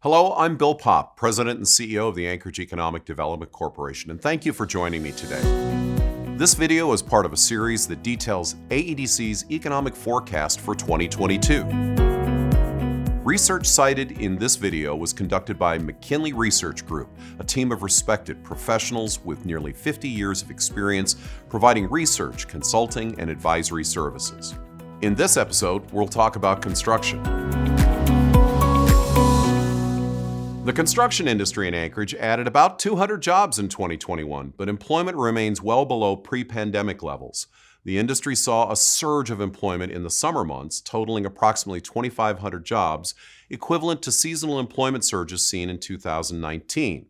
Hello, I'm Bill Popp, President and CEO of the Anchorage Economic Development Corporation, and thank you for joining me today. This video is part of a series that details AEDC's economic forecast for 2022. Research cited in this video was conducted by McKinley Research Group, a team of respected professionals with nearly 50 years of experience providing research, consulting, and advisory services. In this episode, we'll talk about construction. The construction industry in Anchorage added about 200 jobs in 2021, but employment remains well below pre-pandemic levels. The industry saw a surge of employment in the summer months, totaling approximately 2,500 jobs, equivalent to seasonal employment surges seen in 2019.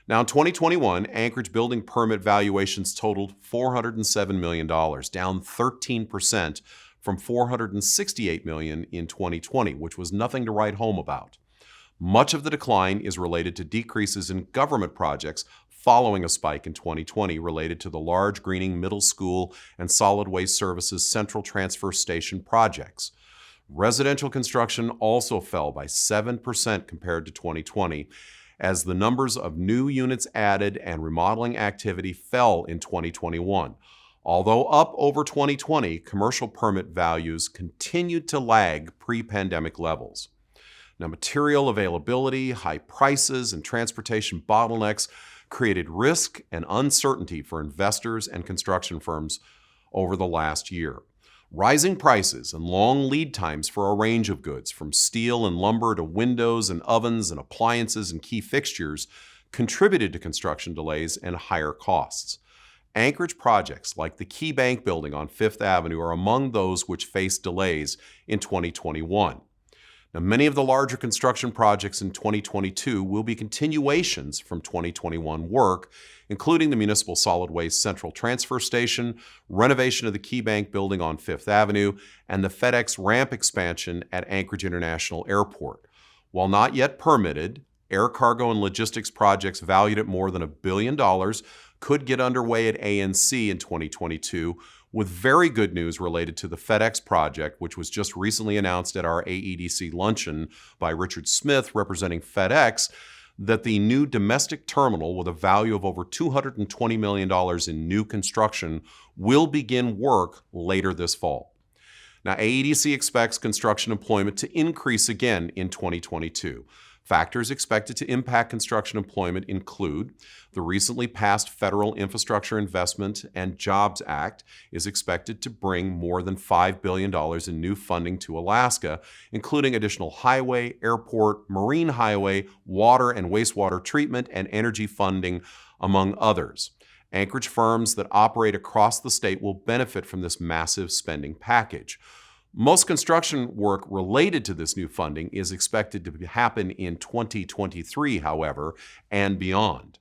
Now, in 2021, Anchorage building permit valuations totaled $407 million, down 13% from $468 million in 2020, which was nothing to write home about. Much of the decline is related to decreases in government projects following a spike in 2020 related to the large Greening Middle School and Solid Waste Services Central Transfer Station projects. Residential construction also fell by 7% compared to 2020, as the numbers of new units added and remodeling activity fell in 2021. Although up over 2020, commercial permit values continued to lag pre-pandemic levels. Now, material availability, high prices, and transportation bottlenecks created risk and uncertainty for investors and construction firms over the last year. Rising prices and long lead times for a range of goods, from steel and lumber to windows and ovens and appliances and key fixtures, contributed to construction delays and higher costs. Anchorage projects like the Key Bank building on Fifth Avenue are among those which faced delays in 2021. Now, many of the larger construction projects in 2022 will be continuations from 2021 work, including the Municipal Solid Waste Central Transfer Station, renovation of the Key Bank building on Fifth Avenue, and the FedEx ramp expansion at Anchorage International Airport. While not yet permitted, air cargo and logistics projects valued at more than $1 billion could get underway at ANC in 2022, with very good news related to the FedEx project, which was just recently announced at our AEDC luncheon by Richard Smith, representing FedEx, that the new domestic terminal with a value of over $220 million in new construction will begin work later this fall. Now, AEDC expects construction employment to increase again in 2022. Factors expected to impact construction employment include the recently passed Federal Infrastructure Investment and Jobs Act is expected to bring more than $5 billion in new funding to Alaska, including additional highway, airport, marine highway, water and wastewater treatment, and energy funding, among others. Anchorage firms that operate across the state will benefit from this massive spending package. Most construction work related to this new funding is expected to happen in 2023, however, and beyond.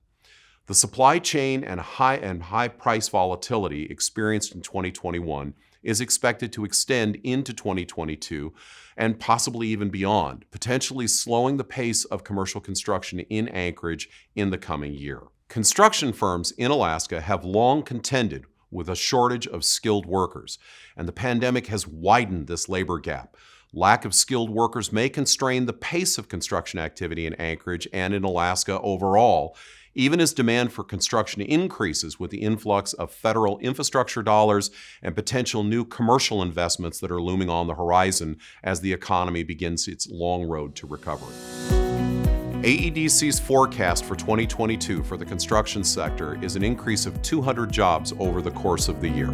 The supply chain and high price volatility experienced in 2021 is expected to extend into 2022 and possibly even beyond, potentially slowing the pace of commercial construction in Anchorage in the coming year. Construction firms in Alaska have long contended with a shortage of skilled workers, and the pandemic has widened this labor gap. Lack of skilled workers may constrain the pace of construction activity in Anchorage and in Alaska overall, even as demand for construction increases with the influx of federal infrastructure dollars and potential new commercial investments that are looming on the horizon as the economy begins its long road to recovery. AEDC's forecast for 2022 for the construction sector is an increase of 200 jobs over the course of the year.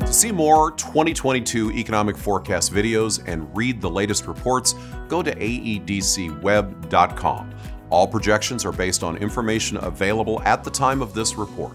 To see more 2022 economic forecast videos and read the latest reports, go to aedcweb.com. All projections are based on information available at the time of this report.